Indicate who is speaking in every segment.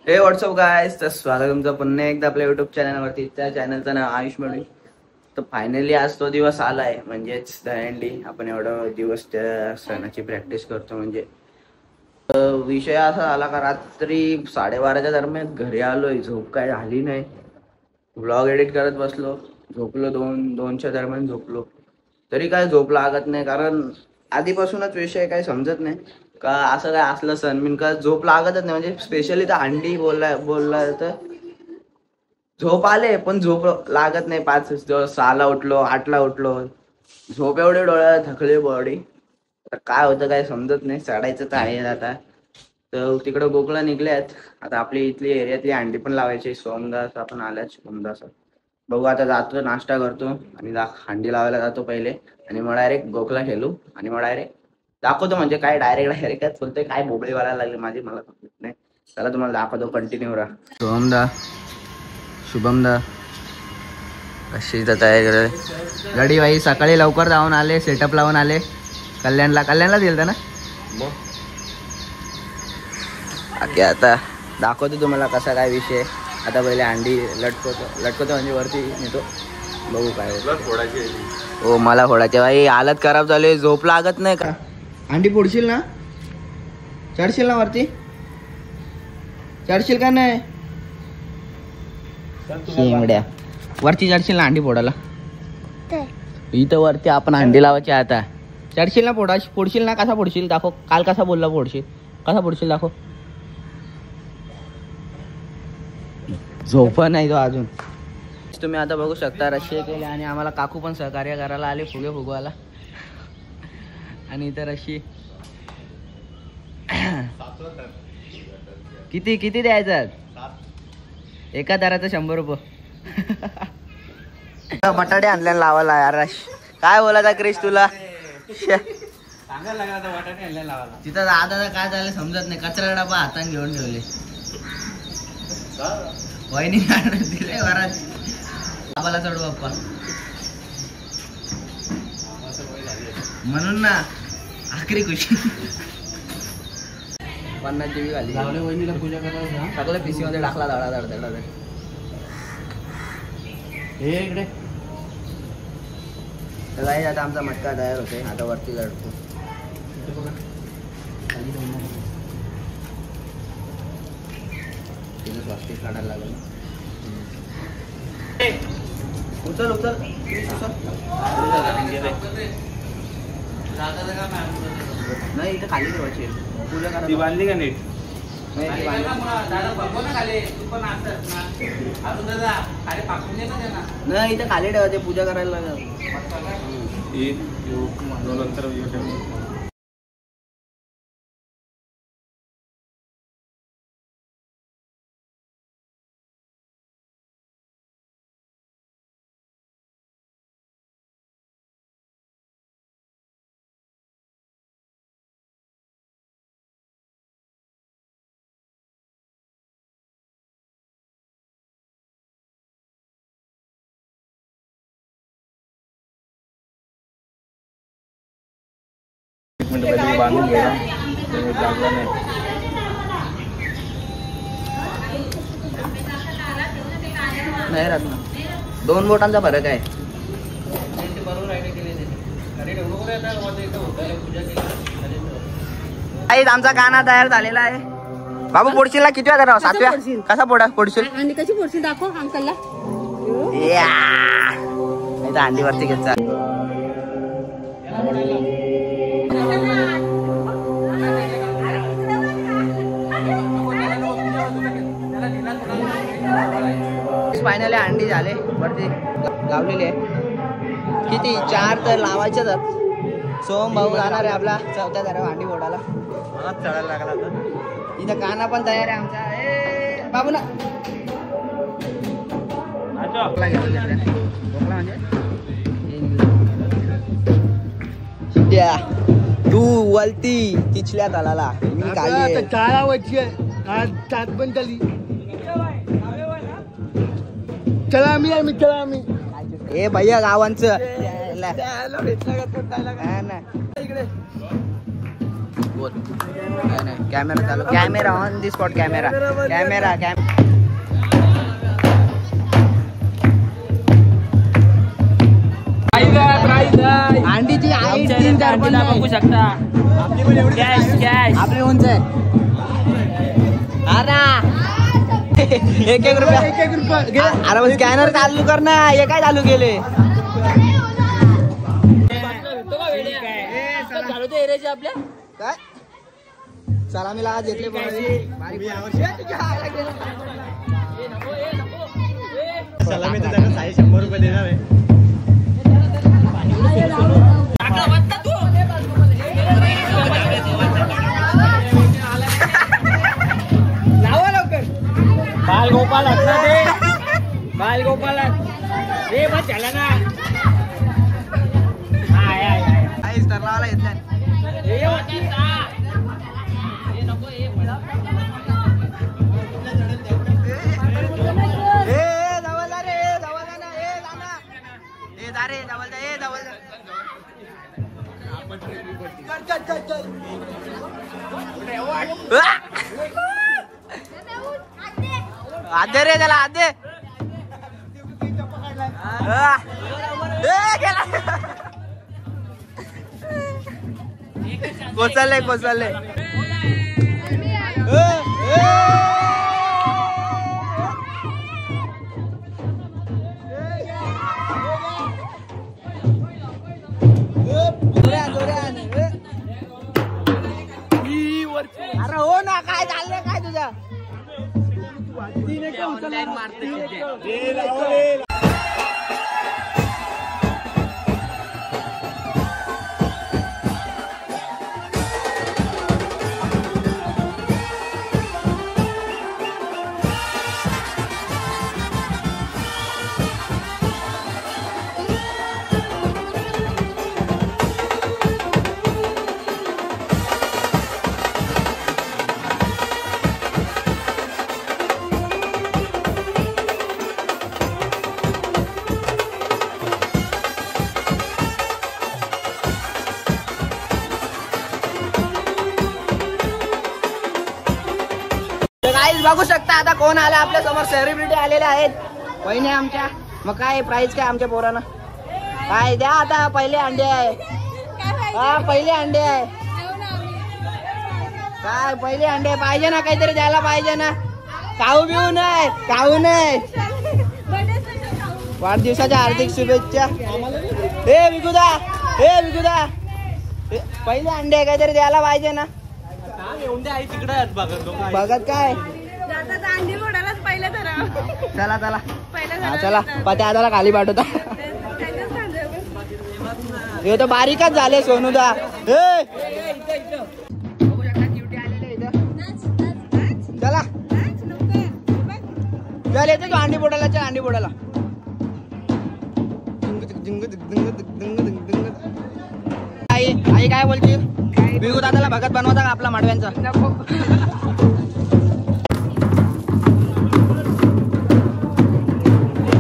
Speaker 1: हे WhatsApp guys, तर स्वागत तुमचं पुन्हा एकदा आपल्या युट्यूब चॅनलवरती. त्या चॅनलचं नाव आयुष मेळवी. तर फायनली आज तो दिवस आलाय, म्हणजेच दहीहंडी. आपण एवढा दिवस त्या सणाची प्रॅक्टिस करतो. म्हणजे विषय असा झाला का रात्री 12:30च्या दरम्यान घरी आलोय, झोप काय झाली नाही. व्लॉग एडिट करत बसलो, झोपलो 2:00च्या दरम्यान झोपलो. तरी काय झोप लागत नाही, कारण आधीपासूनच विषय काय समजत नाही का असं काय असलं सण बिन का झोप लागतच नाही. म्हणजे स्पेशली तर अंडी बोलला तर झोप आले पण झोप लागत नाही. 6ला उठलो, 8ला उठलो, झोप एवढे डोळ्याला थकले बॉडी. तर काय होतं काय समजत नाही. चढायचं तर आहे आता. तर तिकडं गोकुळा निघल्यात. आता आपली इथली एरियातली अंडी पण लावायची. सोमदास आपण आल्याच. सोमदास बघू आता. जातो, नाश्ता करतो आणि हंडी लावायला जातो पहिले, आणि मग डायरेक्ट गोकुळा खेळू, आणि मग डायरेक्ट दाखवतो. म्हणजे काय डायरेक्ट बोलतोय, काय बोबडे व्हायला लागले माझी, मला समजत नाही. चला तुम्हाला दाखवतो, कंटिन्यू राहा. सोमदा, शुभमदा कशी तयारी करे गाडी बाई. सकाळी लवकर जाऊन आले, सेटअप लावून आले. कल्याणला दिलं ना. बाकी आता दाखवतो तुम्हाला कसा काय विषय. आता पहिले अंडी लटकवतो म्हणजे वरती नेतो. बघू काय हो. मला फोडायचे बाई, हालत खराब झाली. झोप लागत नाही का. अंडी फोडशील ना, चढशील ना वरती, चढशील का नाही. वरती चढशील ना अंडी फोडायला. इथं वरती आपण अंडी लावायची. आता चढशील ना, फोडशील ना. कसा फोडशील दाखव. काल कसा बोलला फोडशील, कसा फोडशील दाखव. झोप नाही तो अजून. तुम्ही आता बघू शकता रशी केले, आणि आम्हाला काकू पण सहकार्य करायला आले फुगे फुगवायला. आणि इथं रशी किती द्यायचं. एका दराचं 100 रुपये. बटाटे आणल्या लावायला यार. काय बोलायचा क्रिश तुला. तिथं दादा काय झालं समजत नाही. कचरा डबा हाताने घेऊन ठेवले. वहिनी दिले वरात. बाबाला चढू बाप्पा म्हणून ना. आखरी खुशी 50 GB घाली. वहिनीला पूजा करायला टाकलं PC मध्ये, टाकला धडा. हे इकडे काय. आता आमचा मटका तयार होते. आता वरती लढतो. तिथे स्वास्तिक काढायला लागलं. उचल नाही. इथं खाली ठेवायची पूजा करा. ती बांधली का नीट. नाही इथं खाली ठेवायचे, पूजा करायला लागल. बांधून गेला लागला नाही. नाही राहत ना. 2 बोटांचा फरक आहे. आमचा गाणा तयार झालेला आहे. बाबू फोडशील ना. किती वेळा 7व्या. कसा फोडशील.
Speaker 2: अंडी कशी फोडशील दाखव अंकलला.
Speaker 1: अंडीवरती घेत जा. फायनली अंडी झाले, वरती लावलेली आहे. किती 4 तर लावायच्याच. सोम भाऊ जाणार आहे आपला 4थ्या दरावर अंडी फोडायला. चढायला लागला. इथं काना पण तयार आहे आमचा. बाबू ना तू वलती तिचल्या तलाला
Speaker 2: पण झाली. चला आम्ही
Speaker 1: ए भैया गावांचं बोल. नाही कॅमेरा चालू. Camera on the spot. Camera अंडीची आई 3-4 बघू शकता. आपली उंच आहे. एक रुपया. अरे मग स्कॅनर चालू कर ना. हे काय चालू केले. आपल्या काय सलामीला आज घेतले.
Speaker 3: सलामी तर त्याला 100 रुपये देणार आहे.
Speaker 1: बाल गोपाल बाल गोपाल रे मग चला ना. तरलावाला घेतला. आधे रे त्याला आधे. कोसळले. अरे हो ना. काय चाललंय काय तुझं. बघू शकता आता कोण आला आपल्या समोर. सेलिब्रिटी आलेले आहेत. वहिनी आमच्या. मग काय प्राइस काय आमच्या पोरांना काय द्या. आता पहिले अंडे आहे. पहिले अंडे आहे. काय पहिले अंडे पाहिजे ना. काहीतरी द्यायला पाहिजे ना. खाऊ बिऊ नाही. खाऊ नाही. वाढदिवसाच्या हार्दिक शुभेच्छा. हे विकुदा. पहिले अंडे काहीतरी द्यायला पाहिजे ना. बघत काय. चला पत्याला खाली पाठवता. हे तर बारीकच झाले सोनूदा. चला चल येते तू अंडी बोडायला. चल अंडी बोडायला. आई काय बोलते. बिगू दादाला भगत बनवता का आपला माडव्यांचा.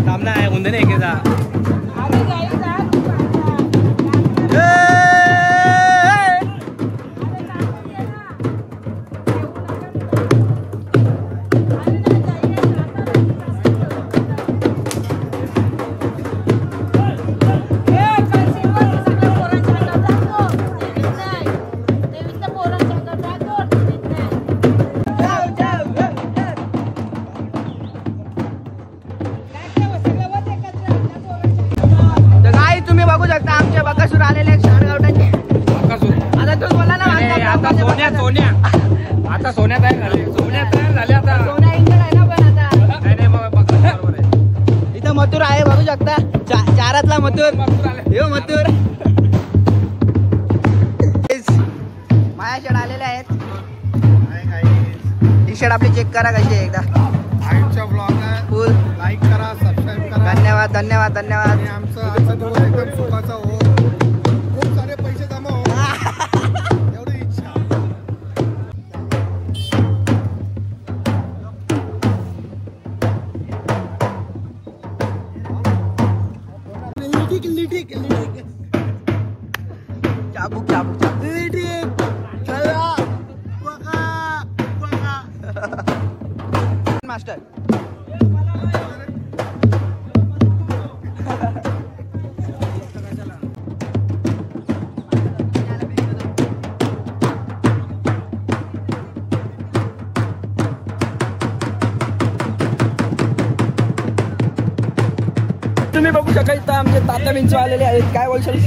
Speaker 3: सामना आहे उंदने एकेदा. आता सोन्या तयार झाले. आता
Speaker 1: सोन्या इंजन आहे ना. पण आता इथं मथुर आहे बघू शकता. चारातला मथुर. मथुर माया शेड आलेले आहेत. टी शर्ट आपली चेक करा कशी आहे एकदा.
Speaker 2: आजचा ब्लॉग
Speaker 1: फुल
Speaker 2: लाईक करा, सबस्क्राईब करा.
Speaker 1: धन्यवाद.
Speaker 2: आणि आमचं आजचा दिवस एकदम सुखाचा हो. खूप सारे पैसे जमा हो एवढी इच्छा. लिटिक
Speaker 1: चाबूक.
Speaker 2: चला
Speaker 1: मास्टर
Speaker 4: तुम्ही बघू शकाल इथं आमचे तात्या विंचू आलेले आहेत. काय बोलशाल?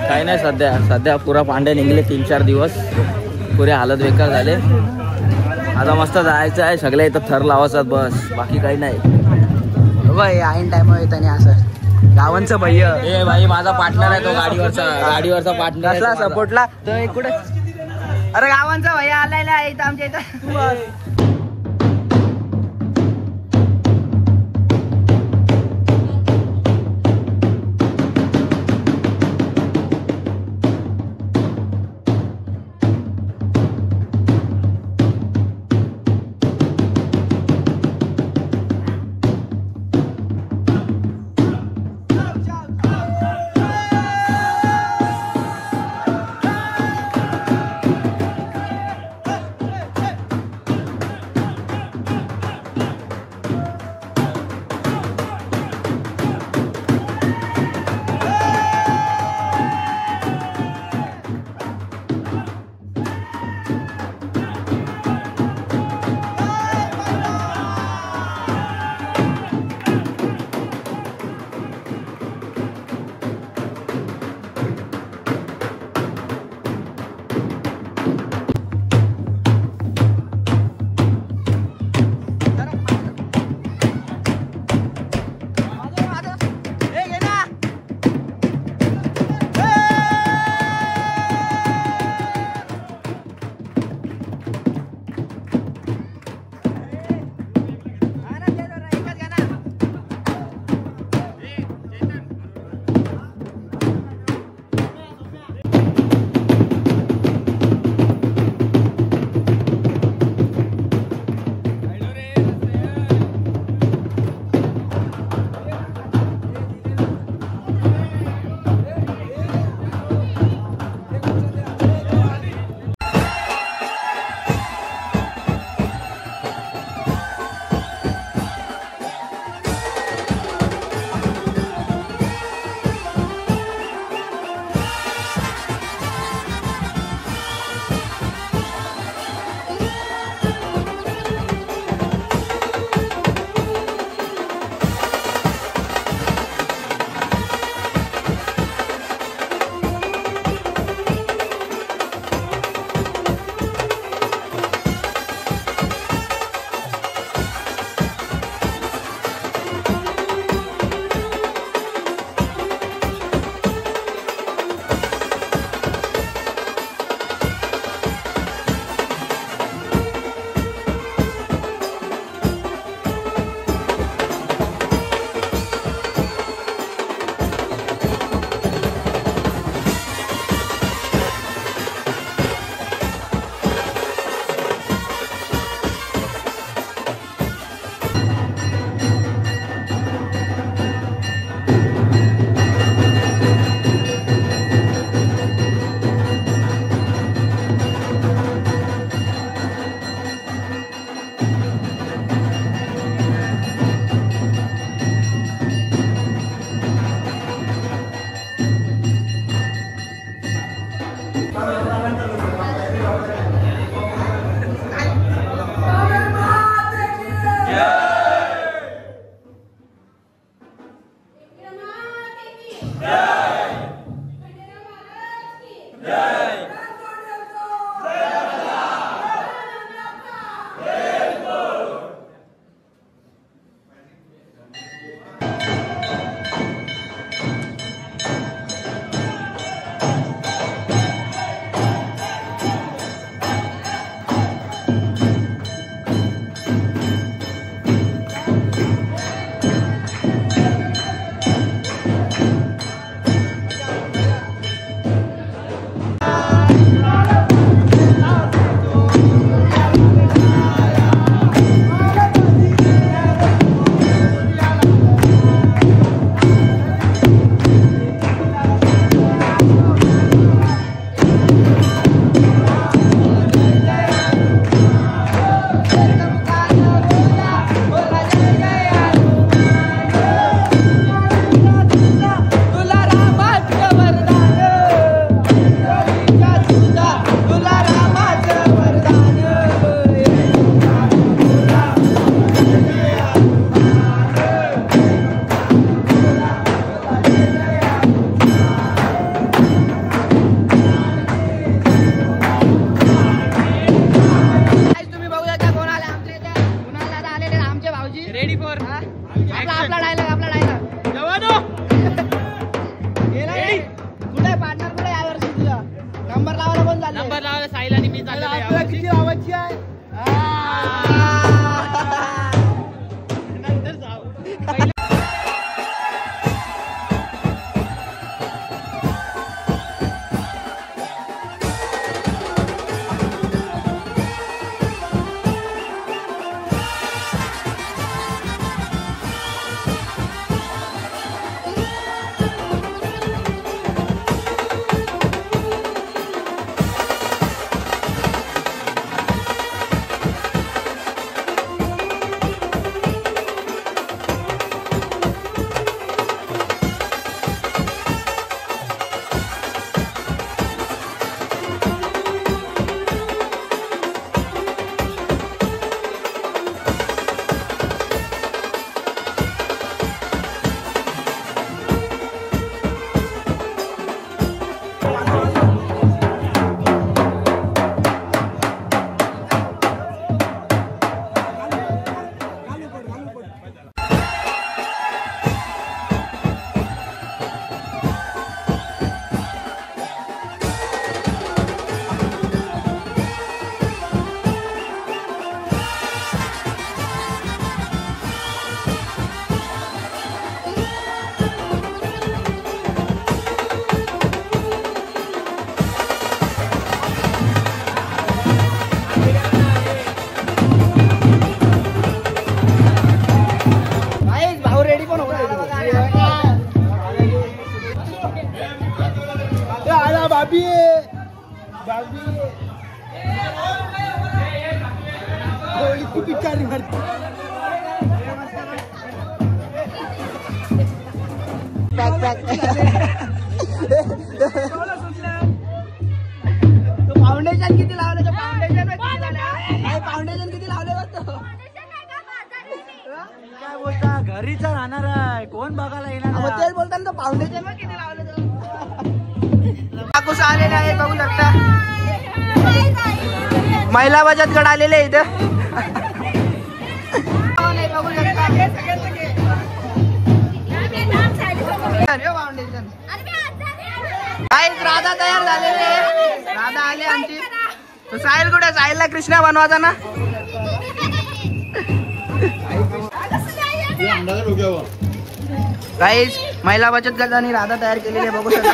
Speaker 5: काही नाही, सध्या पुरा पांडे निघले 3-4 दिवस, पुरे हालत बेकार झाले. आता मस्त जायचं आहे, सगळ्या इथं थर लावायचा बस, बाकी काही नाही.
Speaker 1: बाई ऐन टाइम येताना असं गावांचं भैय
Speaker 5: ए भाई माझा पार्टनर आहे तो गाडीवरचा पार्टनर
Speaker 1: कसला सपोर्टला तर कुठे अरे गावांचा भैया आलेला आहे इथं आमच्या इथं.
Speaker 4: फाउंडेशन किती लावलं? फाउंडेशन किती लावले बघतो?
Speaker 3: काय बोलता घरीच राहणार आहे कोण बघायला येणार
Speaker 4: तेच बोलताना फाउंडेशन किती लावलं? काकूस आलेले आहे बघू शकता. महिला बचत गट आलेले इथं बघू शकता. फाउंडेशन काय राधा तयार झालेली आहे. राधा आली आमची. साहिल कुठे? साहिलला कृष्णा बनवायचा ना. गाईस महिला बचत गटाने राधा तयार केलेली आहे बघू शकता.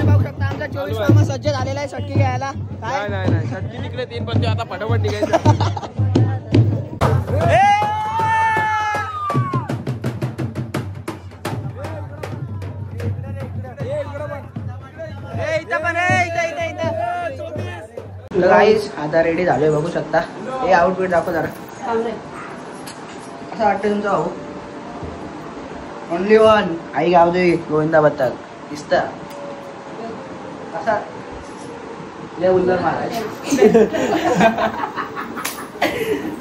Speaker 4: बघू शकता आमचा 24 मामा सज्ज झालेला आहे सटकी घ्यायला. काय
Speaker 3: नाही सटकी निघले 3 पत्ते आता फटाफट निघायचं.
Speaker 4: गाईस आता रेडी झालोय बघू शकता. हे आउटफिट दाखव जरा. असं वाटतं तुमचा भाऊ ओनली वन आई गावदे गोविंदा बत्ताक दिसता असा लय उल्लर महाराज.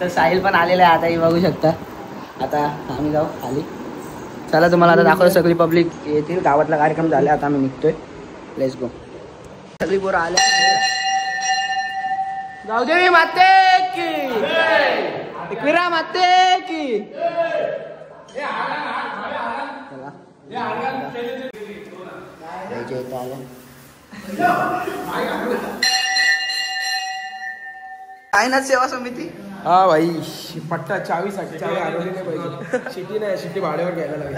Speaker 4: तर साहिल पण आलेला आहे आता हे बघू शकता. आता आम्ही जाऊ खाली. चला तुम्हाला आता दाखवतो. सगळी पब्लिक येतील. गावातला कार्यक्रम झाला आता आम्ही निघतोय. Let's go. सगळी पोरं आले. गावदेवी माते की एकविरा माते की. काय ना सेवा समिती.
Speaker 3: हा भाई पट्टा चावीसाठी चावी हरवली नाही पाहिजे. शिटी नाही शिटी भाड्यावर घ्यायला लागेल.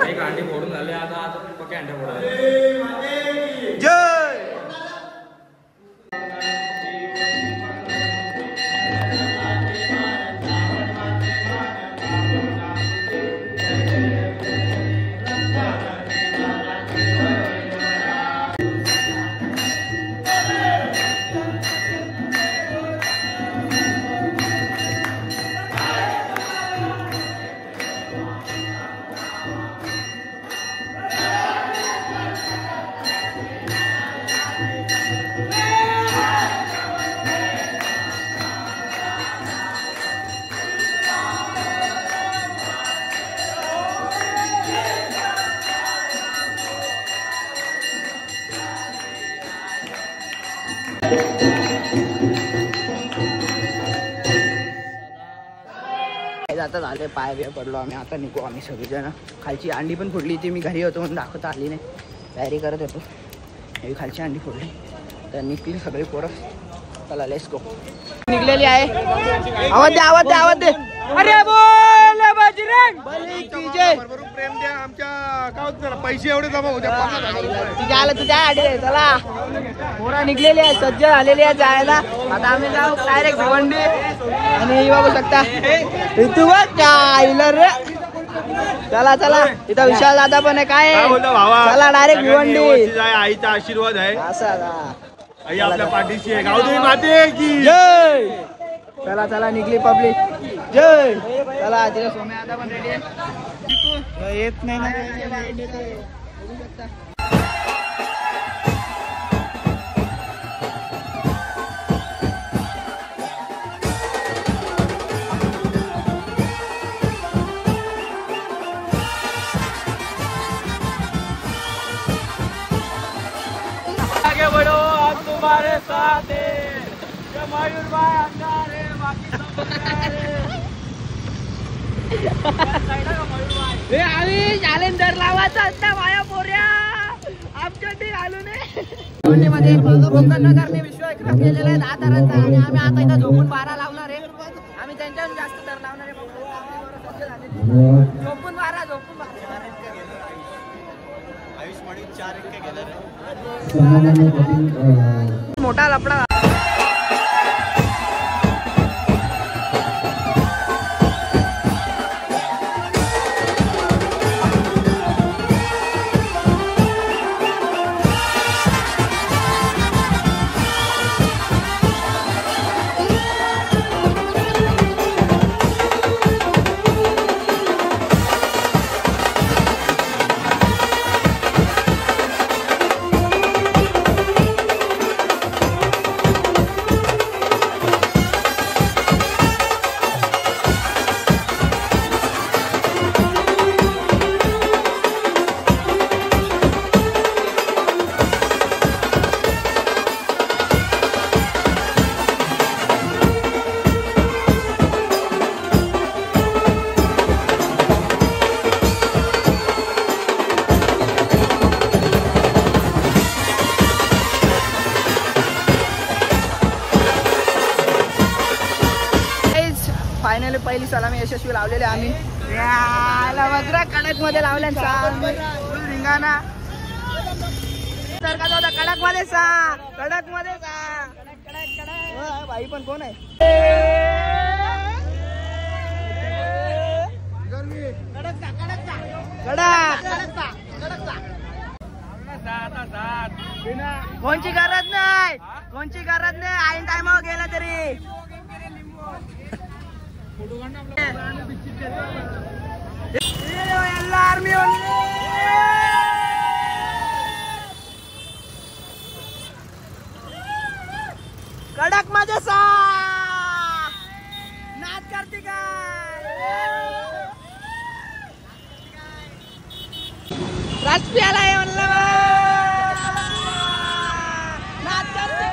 Speaker 3: एक अंडे फोडून झाले आता पक्के अंडे फोडून.
Speaker 4: जय आता झाले. पाय बिय पडलो आम्ही. आता निघू आम्ही सगळेजण. खालची अंडी पण फोडली ती. मी घरी होतो म्हणून दाखवता आली नाही. तयारी करत होतो. हे खालची अंडी फोडली तर निघतील सगळे पोरं. चला लेट्स गो. निघलेली आहे. आवाज दे आवाज दे आवाज दे. अरे बोल बजरंग बली की जय.
Speaker 2: भरभरून प्रेम द्या आमच्या गावात. पैसे एवढे जमा होत्या 50,000 रुपये.
Speaker 4: तुझ्या आलं तुझ्या आडे. चला पोरं निघलेली आहे. सज्ज झालेली आहे जायला. आता आम्ही जाऊ डायरेक्ट भिवंडी. आणि बघू शकता ऋतू रे. चला चला इथं विशाल दादा पण आहे. काय चला डायरेक्ट भिवंडी.
Speaker 3: आईचा आशीर्वाद आहे.
Speaker 4: असं
Speaker 3: आई आपल्या पाठीशी आहे. गावदेवी माते की
Speaker 4: जय. चला चला निघली पब्लिक. जय. चला तिला सोम्या आता पण रेडी आहे. येत नाही ना.
Speaker 3: आगे बढ़ो हम तुम्हारे साथ हैं. मयूर भाई अंगार है बाकी सब
Speaker 4: आम्ही चॅलेंजर लावायचा असता माया पोऱ्या. आमच्या घालू नये. मध्ये नगरने विश्वविक्रम केलेला आहे 10 दरांचा. आणि आम्ही आता इथं झोपून 12 लावणार आहे. आम्ही त्यांच्याहून जास्त दर लावणार आहे. झोपून 12 झोपून 12. मोठा लपडा. फायनली पहिली सलामी यशस्वी लावलेली आम्ही. याला वज्र कडक मध्ये लावल्या रिंगाणा तर का होता कडक मध्ये कडक मध्ये भाई पण कोण आहे कोणची गरज नाही ऐन टायमावर गेला तरी आर्मी कडक मध्ये नाच करते राजपियाला आहे म्हणलं नाच करते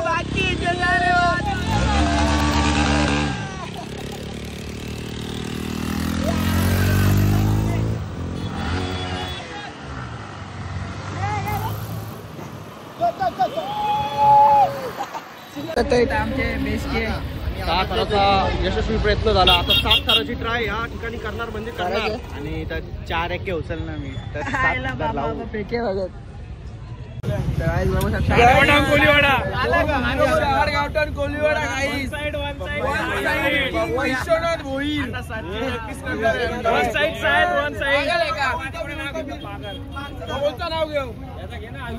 Speaker 4: बाकी आमचे बेस्टचे
Speaker 2: 6 थराचा यशस्वी प्रयत्न झाला. आता 7 थराची ट्राय या ठिकाणी करणार म्हणजे करणार. आणि तर 4 एके उचलणार मी तर 7 थर लावू.
Speaker 4: फेके बघत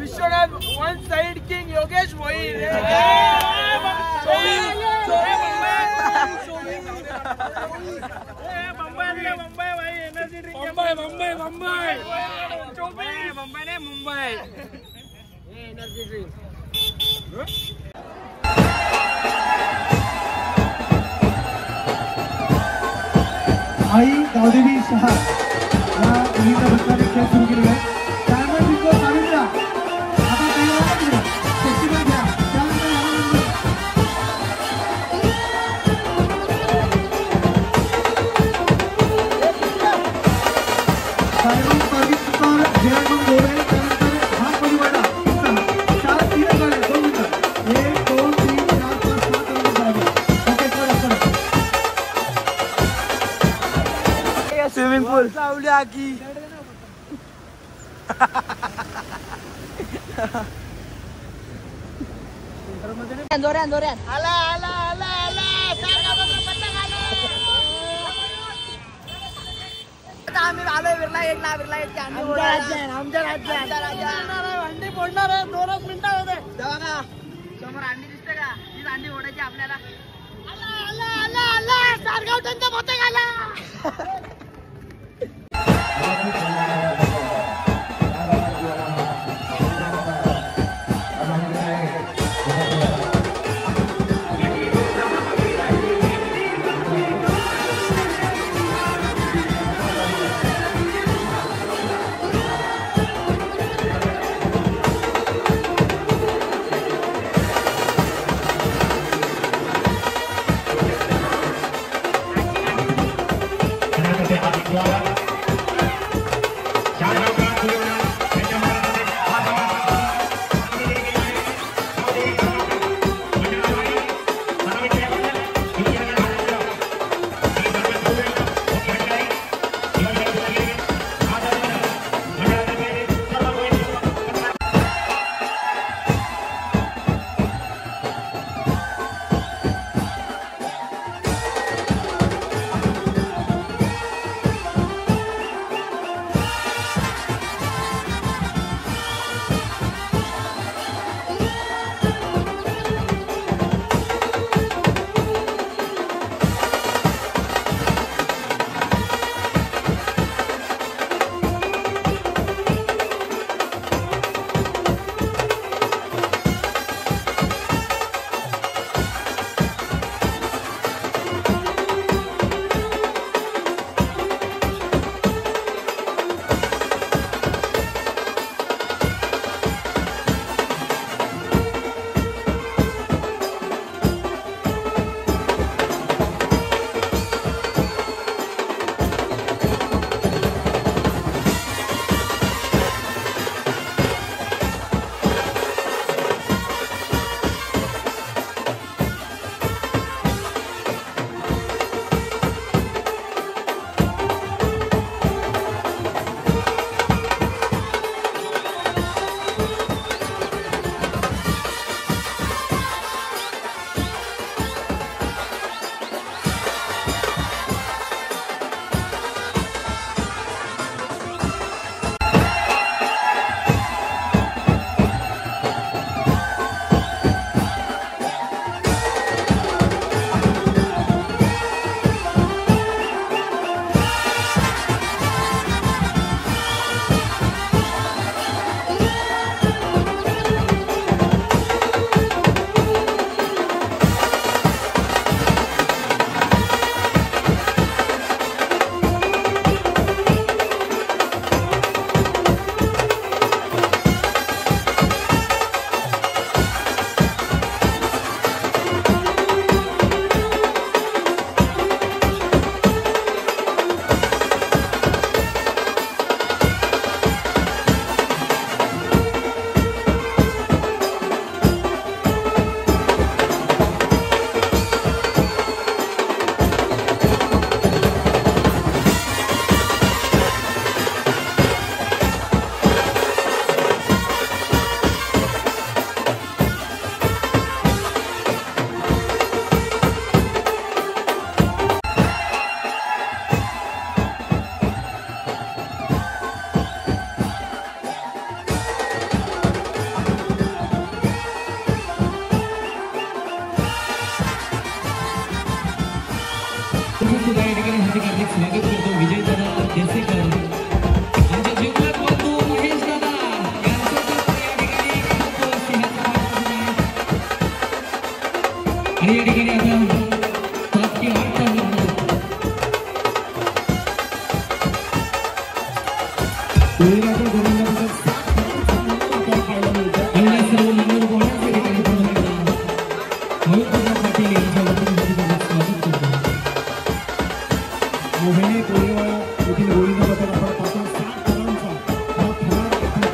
Speaker 3: Vishwanath one side king Yogesh Bhoir. Mumbai energy drink.
Speaker 2: आई गावदेवी शहा या मुलीचा बसणारे खेळ सुरू केले आहे. त्यामुळे तिथं चालू द्या. आता फेस्टिवल घ्या. सायमन सर्विस स्टॉल जयमन गोरे त्यानंतर हा परिवाडा 4 3 गाड्या 2 मिनिटं 1 2 3 4 5 6 गाड्या. ओके सर आपण
Speaker 4: स्विमिंग पूल चावल्या की जोऱ्यान आला आम्ही आलोय बिर्ला गेटच्या आमच्या राज्यात अंडी फोडणार आहे. 2 मिनिटं होते समोर अंडी दिसते का ती अंडी फोडायची आपल्याला. आला सारगाव त्यांचा मोठा आला.
Speaker 2: स्वागत करतो विजय दादा देसेकर यांच्या जीवनात बंधू महेश दादा यांचं पण या ठिकाणी खूप सिंहाचा आणि या ठिकाणी आता शासकीय वार्ता मोहिनी कोळीवाडा येथील गोविंद पथकापासून 7 तरुणांचा हा थरार येथील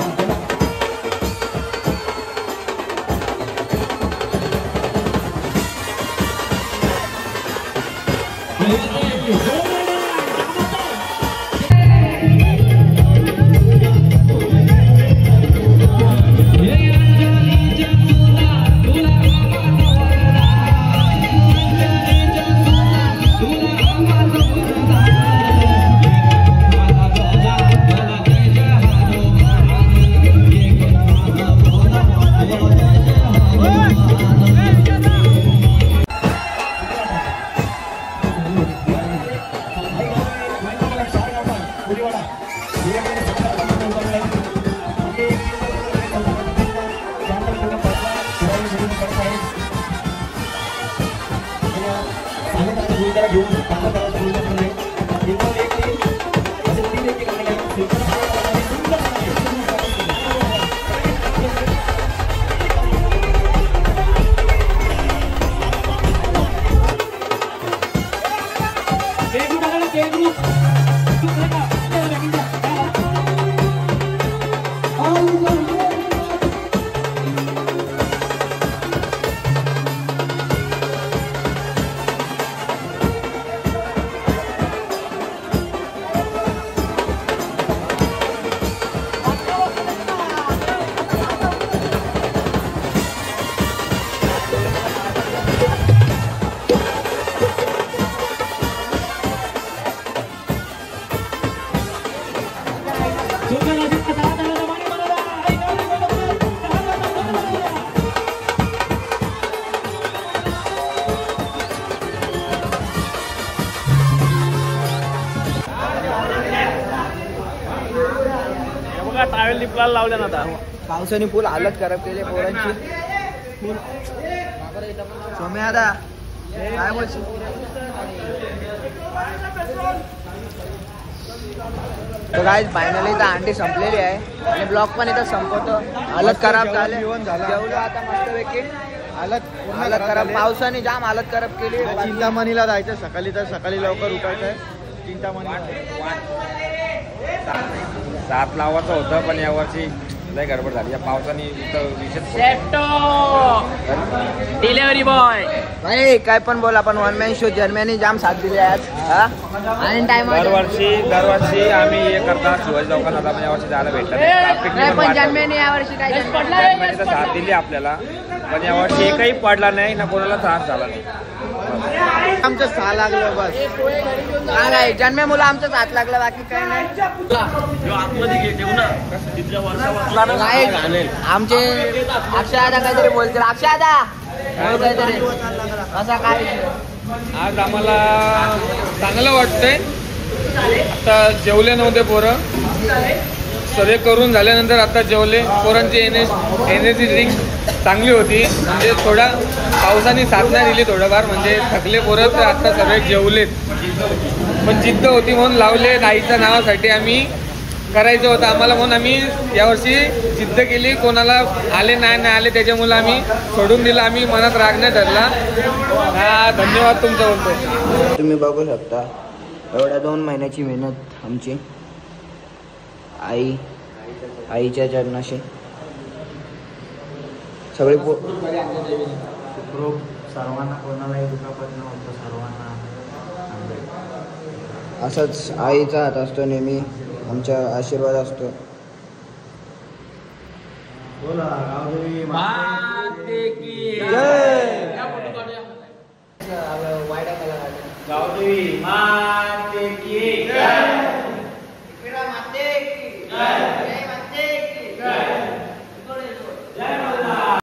Speaker 2: ताफ्या
Speaker 5: टावेल लिपला लावल्या ना आता
Speaker 4: पावसाने फुल हालत खराब केली पोरांची. सोम्या आता काय बोलशील? तर गाईज फायनली इथं अंडी संपलेली आहे आणि ब्लॉक पण इथं संपवतो. हालत खराब झाले, जेवलो आता मस्तपैकी. हालत खराब, पावसाने जाम हालत खराब केली.
Speaker 1: चिंतामणीला जायचं सकाळी, तर सकाळी लवकर उठायचंय. चिंतामणी
Speaker 3: 7 लावायचं होतं पण यावर्षी लय गडबड झाली या पावसाने.
Speaker 5: डिलेव्हरी बॉय
Speaker 4: नाही काय पण बोल, आपण वन मॅन शो जर्मनी जाम साथ दिली आज.
Speaker 3: दरवर्षी आम्ही हे करतात शिवाजी चौकात. आता यावर्षी जायला भेटलं
Speaker 4: पण जर्मनी यावर्षी काय
Speaker 3: जर्मनीचा साथ दिली आपल्याला, पण यावर्षी एकही पडला नाही ना, कोणाला त्रास झाला नाही.
Speaker 4: आमचं 6 लागलं बस. नाही जन्मे मुलं आमचंच हात लागलं, बाकी काही नाही. आमचे अक्षय दादा काहीतरी बोलतील. अक्षय दादा काहीतरी असा काय
Speaker 3: आज आम्हाला चांगलं वाटतंय. आता जेवले नव्हते पोरं, सर्वे करून झाल्यानंतर आता जेवले. पोरांची एनर्जी ड्रिंक चांगली होती, म्हणजे थोडा पावसाने साथ नाही दिली थोडंफार, म्हणजे थकले पोरं. तर आता सगळे जेवलेत, पण जिद्द होती म्हणून लावले. आईच्या नावासाठी आम्ही करायचं होतं आम्हाला, म्हणून आम्ही यावर्षी जिद्द केली. कोणाला आले नाही आले त्याच्यामुळे आम्ही सोडून दिलं. आम्ही मनात राग नाही धरला. हा धन्यवाद तुमचा बोलतो.
Speaker 4: तुम्ही बघू शकता एवढ्या 2 महिन्याची मेहनत आमची आईच्या चरणाशी. सगळे
Speaker 1: सर्वांना, कोणालाही दुखापत न होतं, सर्वांना
Speaker 4: असाच आईचा हात असतो नेहमी, आमचा आशीर्वाद असतो.
Speaker 1: बोला गावदेवी
Speaker 5: माते की
Speaker 1: गावदेवी